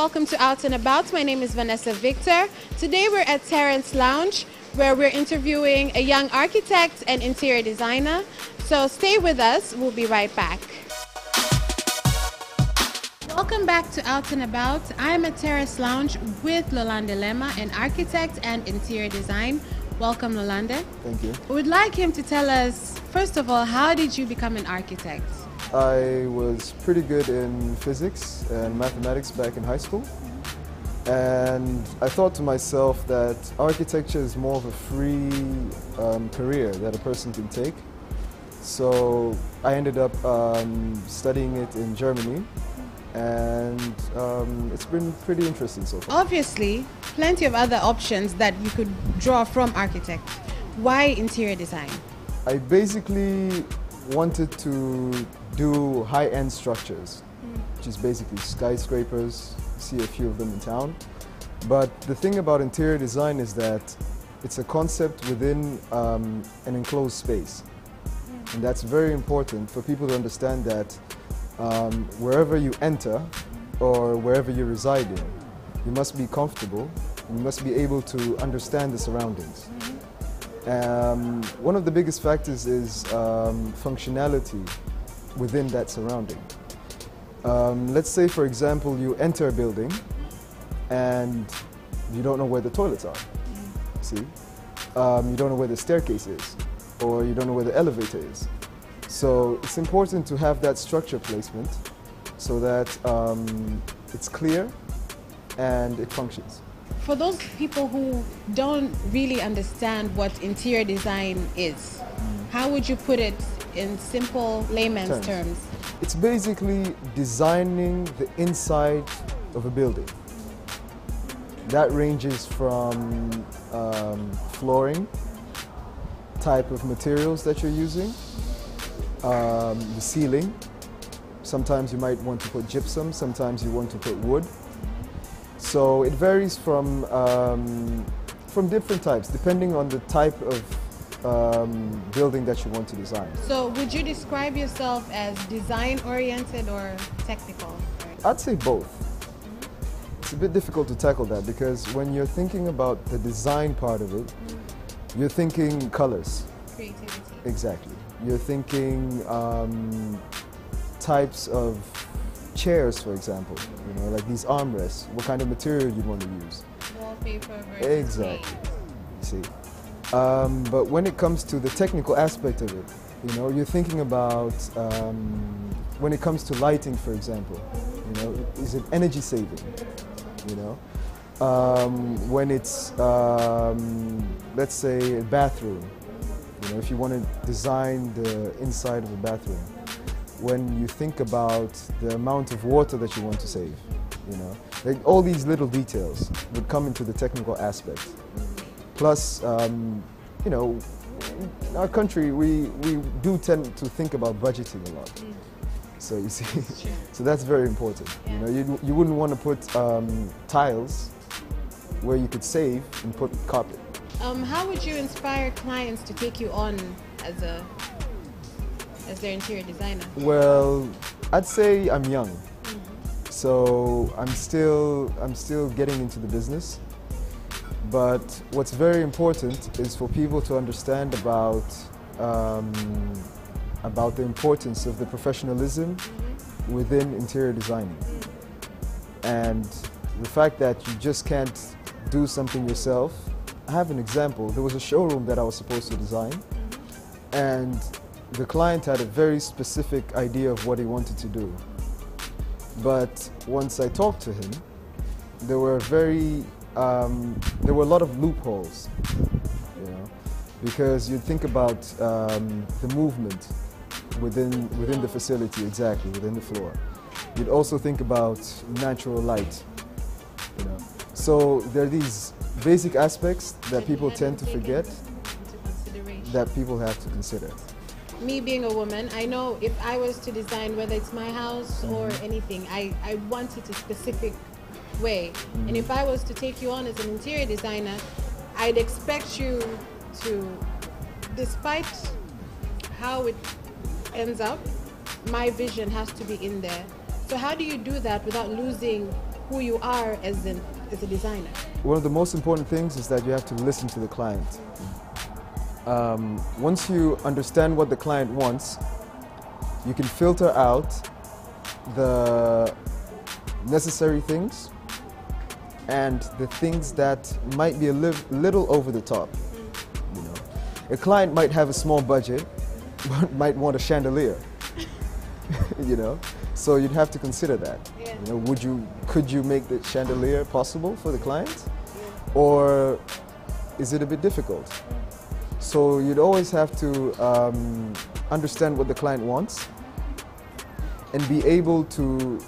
welcome to Out and About. My name is Vanessa Victor. Today we're at Terrence Lounge where we're interviewing a young architect and interior designer. So stay with us, we'll be right back. Welcome back to Out and About. I'm at Terrace Lounge with Lolande Lema, an architect and interior design. Welcome, Lolande. Thank you. We'd like him to tell us, first of all, how did you become an architect? I was pretty good in physics and mathematics back in high school. And I thought to myself that architecture is more of a free career that a person can take. So I ended up studying it in Germany. And it's been pretty interesting so far. Obviously, plenty of other options that you could draw from architect. Why interior design? I basically wanted to do high-end structures, which is basically skyscrapers. You see a few of them in town. But the thing about interior design is that it's a concept within an enclosed space. And that's very important for people to understand that wherever you enter or wherever you reside in, you must be comfortable, you must be able to understand the surroundings. One of the biggest factors is functionality within that surrounding. Let's say, for example, you enter a building and you don't know where the toilets are, see? You don't know where the staircase is, or you don't know where the elevator is. So it's important to have that structure placement so that it's clear and it functions. For those people who don't really understand what interior design is, how would you put it in simple layman's terms? It's basically designing the inside of a building. That ranges from flooring, type of materials that you're using, the ceiling. Sometimes you might want to put gypsum, sometimes you want to put wood. So it varies from different types, depending on the type of building that you want to design. So would you describe yourself as design-oriented or technical? I'd say both. It's a bit difficult to tackle that because when you're thinking about the design part of it, you're thinking colors. Creativity. Exactly. You're thinking types of chairs, for example, you know, like these armrests, what kind of material you'd want to use. Wallpaper versus exactly. See. But when it comes to the technical aspect of it, you know, you're thinking about when it comes to lighting, for example, you know, is it energy saving? You know, when it's let's say a bathroom, you know, if you want to design the inside of a bathroom, when you think about the amount of water that you want to save, you know, like all these little details would come into the technical aspect. Plus, you know, in our country, we do tend to think about budgeting a lot. So you see, so that's very important. Yeah. You know, you wouldn't want to put tiles where you could save and put carpet. How would you inspire clients to take you on as their interior designer? Well, I'd say I'm young, so I'm still getting into the business. But what's very important is for people to understand about the importance of the professionalism within interior designing, and the fact that you just can't do something yourself. I have an example. There was a showroom that I was supposed to design, and the client had a very specific idea of what he wanted to do. But once I talked to him, there were a lot of loopholes, you know, because you think about the movement within the facility, exactly, within the floor. You'd also think about natural light, you know. So there are these basic aspects that people tend to forget that people have to consider. Me being a woman, I know if I was to design, whether it's my house or anything, I want it a specific way. And if I was to take you on as an interior designer, I'd expect you to, despite how it ends up, my vision has to be in there. So how do you do that without losing who you are as a designer? One of the most important things is that you have to listen to the client. Once you understand what the client wants, you can filter out the necessary things and the things that might be a little over the top. You know, a client might have a small budget, but might want a chandelier. You know, so you'd have to consider that. Yeah. You know, could you make the chandelier possible for the client, or is it a bit difficult? So you'd always have to understand what the client wants and be able to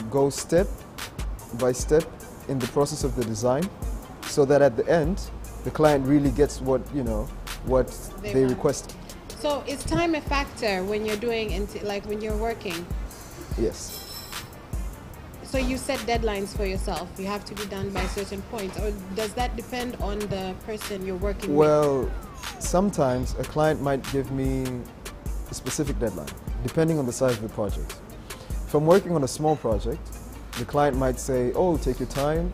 go step by step in the process of the design, so that at the end the client really gets what they request. So is time a factor when you're doing like when you're working? Yes. So you set deadlines for yourself. You have to be done by a certain point, or does that depend on the person you're working with? Well, sometimes a client might give me a specific deadline, depending on the size of the project. If I'm working on a small project, the client might say, oh, take your time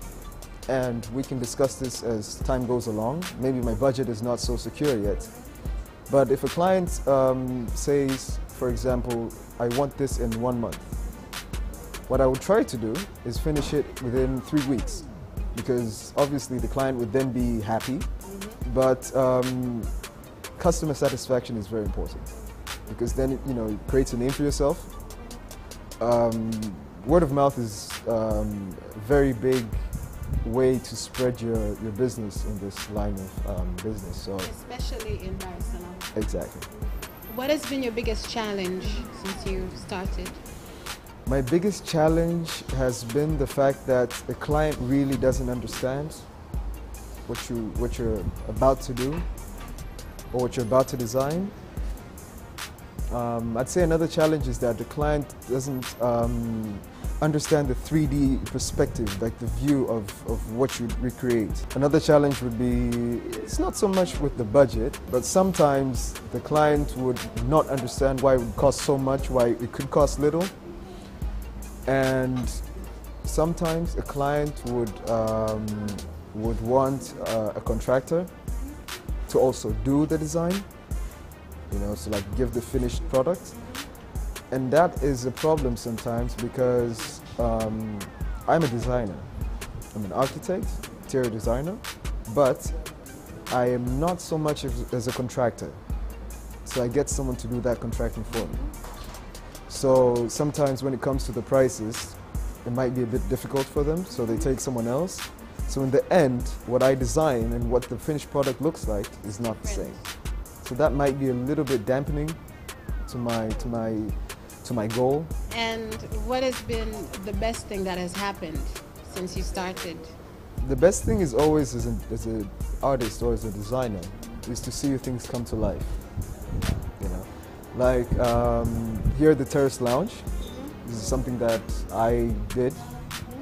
and we can discuss this as time goes along. Maybe my budget is not so secure yet. But if a client says, for example, I want this in 1 month, what I would try to do is finish it within 3 weeks, because obviously the client would then be happy. But customer satisfaction is very important, because then it creates a name for yourself. Word of mouth is a very big way to spread your business in this line of business. So especially in Barcelona. Exactly. What has been your biggest challenge since you started? My biggest challenge has been the fact that the client really doesn't understand what you're about to do or what you're about to design. I'd say another challenge is that the client doesn't understand the 3D perspective, like the view of what you recreate. Another challenge would be, it's not so much with the budget, but sometimes the client would not understand why it would cost so much, why it could cost little. And sometimes a client would want a contractor to also do the design, so like give the finished product. And that is a problem sometimes, because I'm a designer. I'm an architect, interior designer, but I am not so much as a contractor. So I get someone to do that contracting for me. So sometimes when it comes to the prices, it might be a bit difficult for them, so they take someone else. So in the end, what I design and what the finished product looks like is not the same. So that might be a little bit dampening to my goal. And what has been the best thing that has happened since you started? The best thing is always, as an artist or as a designer, is to see things come to life. Like here at the Terrace Lounge, this is something that I did,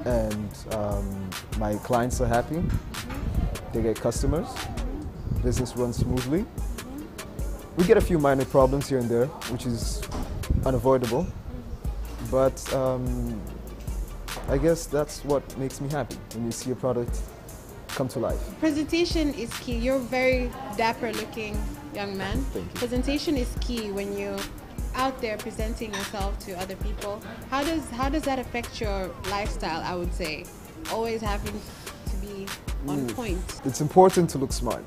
and my clients are happy. They get customers. Business runs smoothly. We get a few minor problems here and there, which is unavoidable, but I guess that's what makes me happy, when you see a product come to life. Presentation is key. You're a very dapper looking young man. Thank you. Presentation is key when you're out there presenting yourself to other people. How does that affect your lifestyle, I would say? Always having to be on point. It's important to look smart.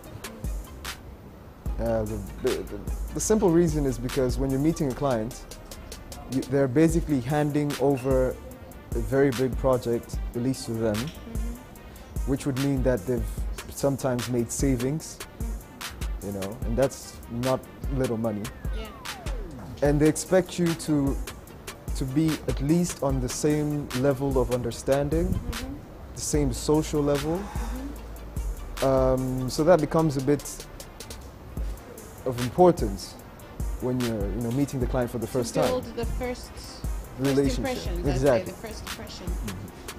The simple reason is because when you're meeting a client, they're basically handing over a very big project, at least to them, which would mean that they've sometimes made savings, and that's not little money. Yeah. And they expect you to be at least on the same level of understanding, the same social level. So that becomes a bit of importance when you're meeting the client for the first time. Build the first Relationship. impressions, Exactly. I'd say, the first impression,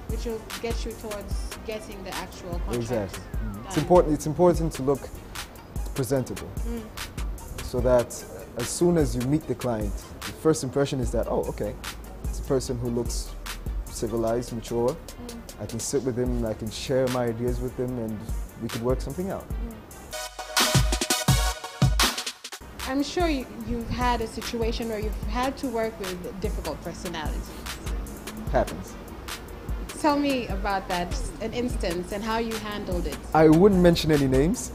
which will get you towards getting the actual contract. Exactly. Done. It's important to look presentable, so that as soon as you meet the client, the first impression is that, oh, okay, it's a person who looks civilized, mature. I can sit with him, I can share my ideas with him, and we could work something out. I'm sure you've had a situation where you've had to work with difficult personalities. Happens. Tell me about that, an instance, and how you handled it. I wouldn't mention any names.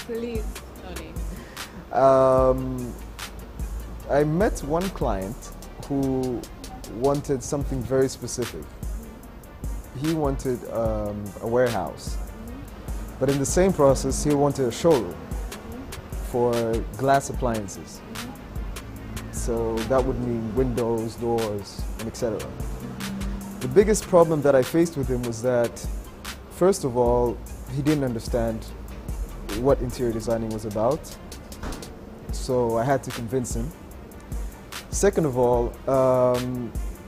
Please, no names. I met one client who wanted something very specific. He wanted a warehouse, but in the same process, he wanted a showroom for glass appliances. So that would mean windows, doors, and etc. The biggest problem that I faced with him was that, first of all, he didn't understand what interior designing was about, so I had to convince him. Second of all,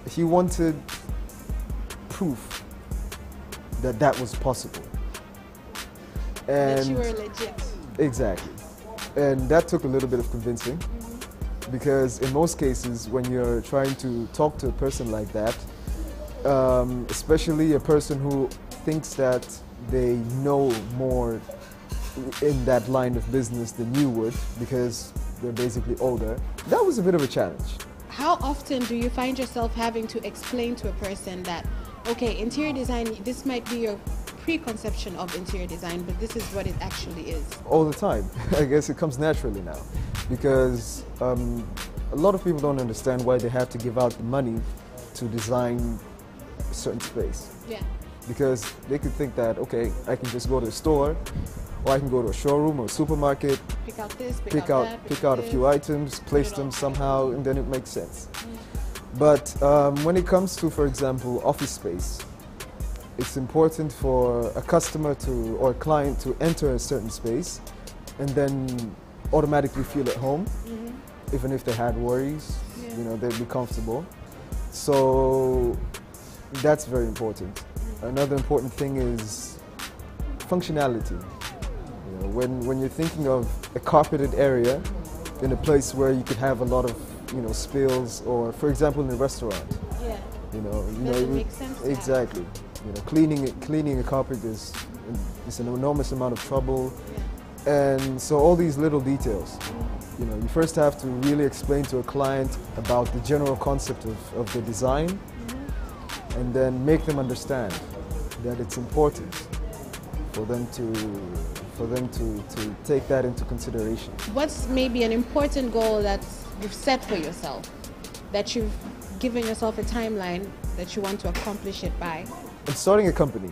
he wanted proof that that was possible. And that you were legit. Exactly. And that took a little bit of convincing, because in most cases when you're trying to talk to a person like that, especially a person who thinks that they know more in that line of business than you would, because they're basically older, that was a bit of a challenge. How often do you find yourself having to explain to a person that, okay, interior design, this might be your preconception of interior design, but this is what it actually is? All the time. I guess it comes naturally now, because a lot of people don't understand why they have to give out the money to design a certain space. Yeah. Because they could think that, okay, I can just go to a store, or I can go to a showroom or a supermarket, pick out this, pick out a few items, place them somehow, and then it makes sense. But when it comes to, for example, office space, it's important for a customer to, or a client to enter a certain space and then automatically feel at home, even if they had worries, you know, they'd be comfortable. So that's very important. Another important thing is functionality. You know, when you're thinking of a carpeted area in a place where you could have a lot of, you know, spills, or for example in a restaurant, you know, it makes sense. Exactly. You know, cleaning a carpet is an enormous amount of trouble, and so all these little details. You know, you first have to really explain to a client about the general concept of the design, and then make them understand that it's important for them to take that into consideration. What's maybe an important goal that you've set for yourself, that you've given yourself a timeline that you want to accomplish it by? I'm starting a company.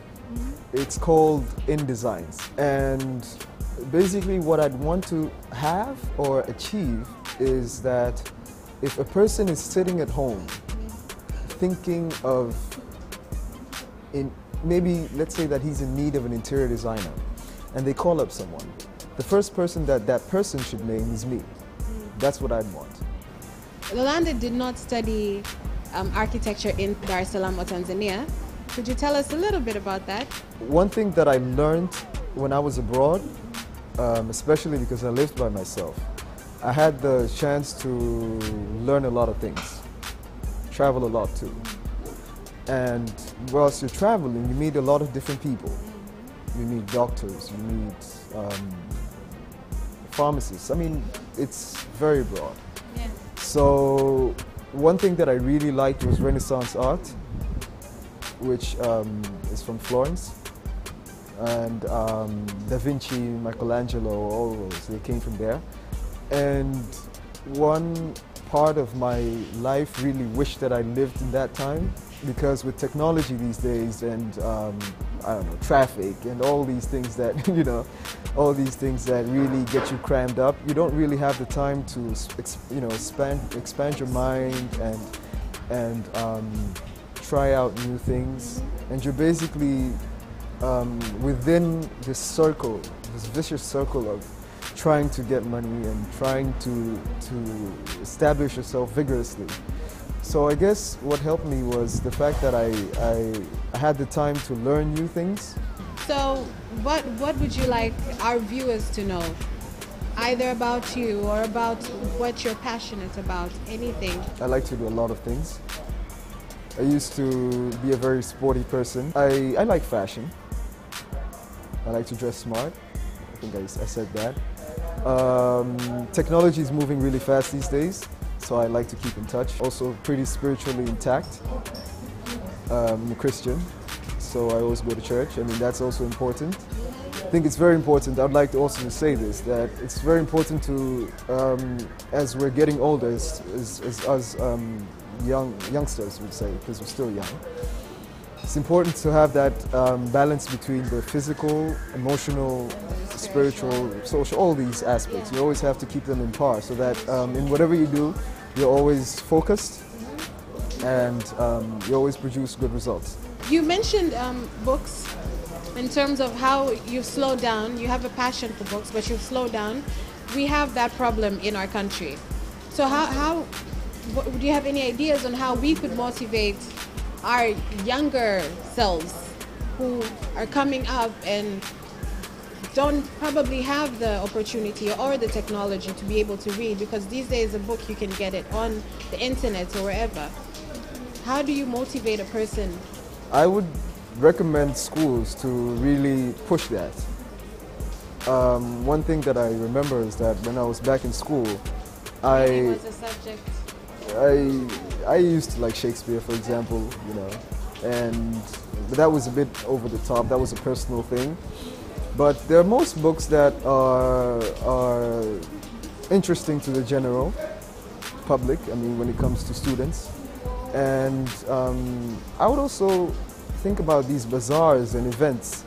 It's called In Designs, and basically what I'd want to have or achieve is that if a person is sitting at home thinking of, maybe let's say that he's in need of an interior designer, and they call up someone, the first person that person should name is me. That's what I'd want. Lolande did not study architecture in Dar es Salaam or Tanzania. Could you tell us a little bit about that? One thing that I learned when I was abroad, especially because I lived by myself, I had the chance to learn a lot of things, travel a lot too. And whilst you're traveling, you meet a lot of different people. You meet doctors, you meet pharmacists. I mean, it's very broad. Yeah. So one thing that I really liked was Renaissance art, which is from Florence, and Da Vinci, Michelangelo, all those, they came from there. And one part of my life really wished that I lived in that time, because with technology these days and I don't know, traffic and all these things that, you know, all these things that really get you crammed up, you don't really have the time to, you know, expand your mind and try out new things. And you're basically within this circle, this vicious circle of trying to get money and trying to establish yourself vigorously. So I guess what helped me was the fact that I had the time to learn new things. So what would you like our viewers to know, either about you or about what you're passionate about, anything? I like to do a lot of things. I used to be a very sporty person. I like fashion. I like to dress smart. I think I said that. Technology is moving really fast these days, so I like to keep in touch. Also pretty spiritually intact. I'm a Christian, so I always go to church. I mean, that's also important. I think it's very important, I'd like to also say this, that it's very important to, as we're getting older, as us youngsters would say, because we're still young, it's important to have that balance between the physical, emotional, spiritual, social, all these aspects. You always have to keep them in par so that in whatever you do, you're always focused and you always produce good results. You mentioned books in terms of how you've slowed down. You have a passion for books, but you've slowed down. We have that problem in our country. So do you have any ideas on how we could motivate our younger selves who are coming up and don't probably have the opportunity or the technology to be able to read? Because these days a book, you can get it on the internet or wherever. How do you motivate a person? I would recommend schools to really push that. One thing that I remember is that when I was back in school, Reading was a subject. I used to like Shakespeare, for example, you know, but that was a bit over the top. That was a personal thing. But there are most books that are interesting to the general public. I mean, when it comes to students, and I would also think about these bazaars and events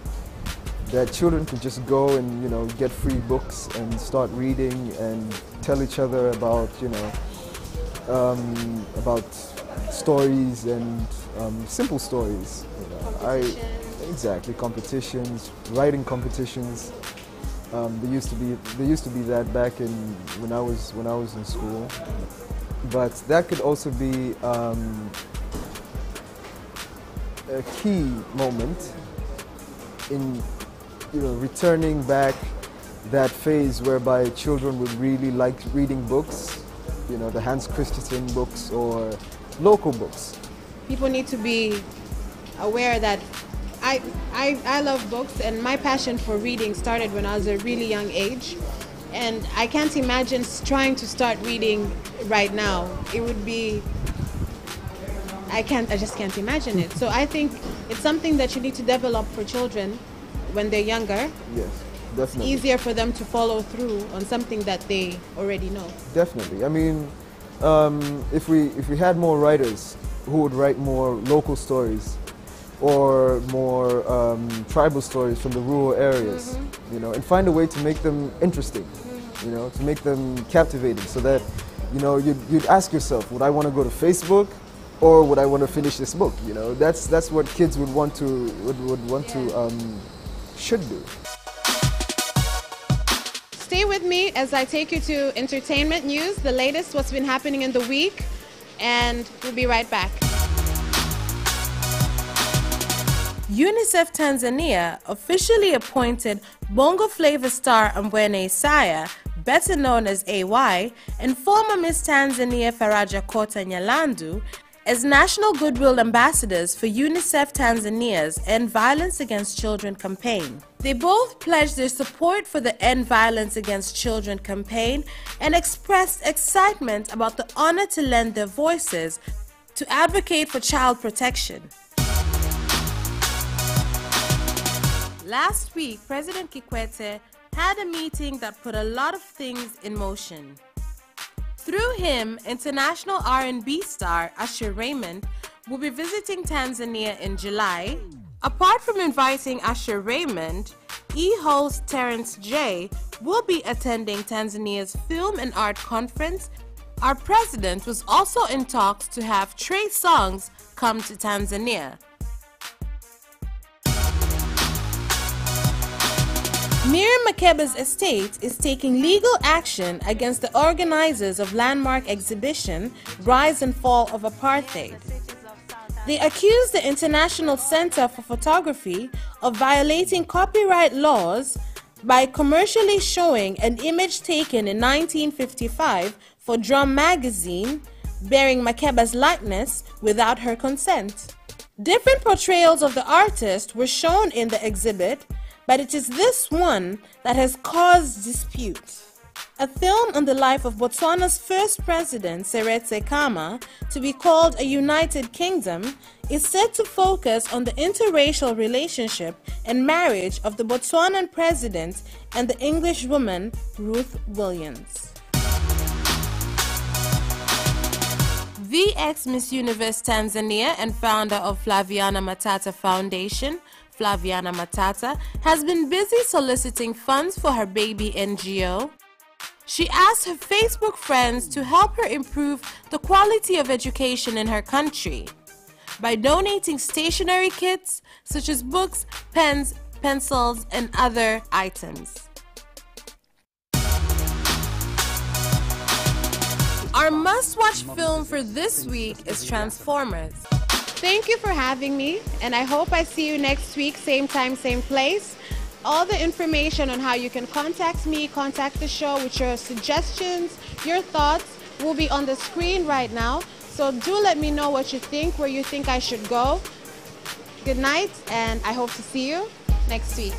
that children can just go and, you know, get free books and start reading and tell each other about, you know, about stories and simple stories. You know. Exactly, competitions, writing competitions. There used to be that back when I was in school, but that could also be a key moment in, you know, returning back that phase whereby children would really like reading books, you know, the Hans Christensen books or local books. People need to be aware that I love books, and my passion for reading started when I was a really young age, and I can't imagine trying to start reading right now. It would be, I just can't imagine it. So I think it's something that you need to develop for children when they're younger. Yes, definitely. It's easier for them to follow through on something that they already know. Definitely. I mean, if we had more writers who would write more local stories or more tribal stories from the rural areas, you know, and find a way to make them interesting, you know, to make them captivating, so that, you know, you'd ask yourself, would I want to go to Facebook, or would I want to finish this book? You know, that's what kids would want to should do. Stay with me as I take you to entertainment news, the latest, what's been happening in the week, and we'll be right back. UNICEF Tanzania officially appointed Bongo Flava star Mbwene Isaya, better known as AY, and former Miss Tanzania Faraja Kota Nyalandu as National Goodwill Ambassadors for UNICEF Tanzania's End Violence Against Children campaign. They both pledged their support for the End Violence Against Children campaign and expressed excitement about the honor to lend their voices to advocate for child protection. Last week, President Kikwete had a meeting that put a lot of things in motion. Through him, international R&B star Usher Raymond will be visiting Tanzania in July. Apart from inviting Usher Raymond, host Terrence J will be attending Tanzania's Film and Art Conference. Our president was also in talks to have Trey Songz come to Tanzania. Miriam Makeba's estate is taking legal action against the organizers of landmark exhibition Rise and Fall of Apartheid. They accuse the International Center for Photography of violating copyright laws by commercially showing an image taken in 1955 for Drum magazine bearing Makeba's likeness without her consent. Different portrayals of the artist were shown in the exhibit, but it is this one that has caused dispute. A film on the life of Botswana's first president, Seretse Khama, to be called A United Kingdom, is said to focus on the interracial relationship and marriage of the Botswanan president and the English woman Ruth Williams. The ex-Miss Universe Tanzania and founder of Flaviana Matata Foundation, Flaviana Matata, has been busy soliciting funds for her baby NGO. She asked her Facebook friends to help her improve the quality of education in her country by donating stationery kits such as books, pens, pencils, and other items. Our must-watch film for this week is Transformers. Thank you for having me, and I hope I see you next week, same time, same place. All the information on how you can contact me, contact the show with your suggestions, your thoughts will be on the screen right now. So do let me know what you think, where you think I should go. Good night, and I hope to see you next week.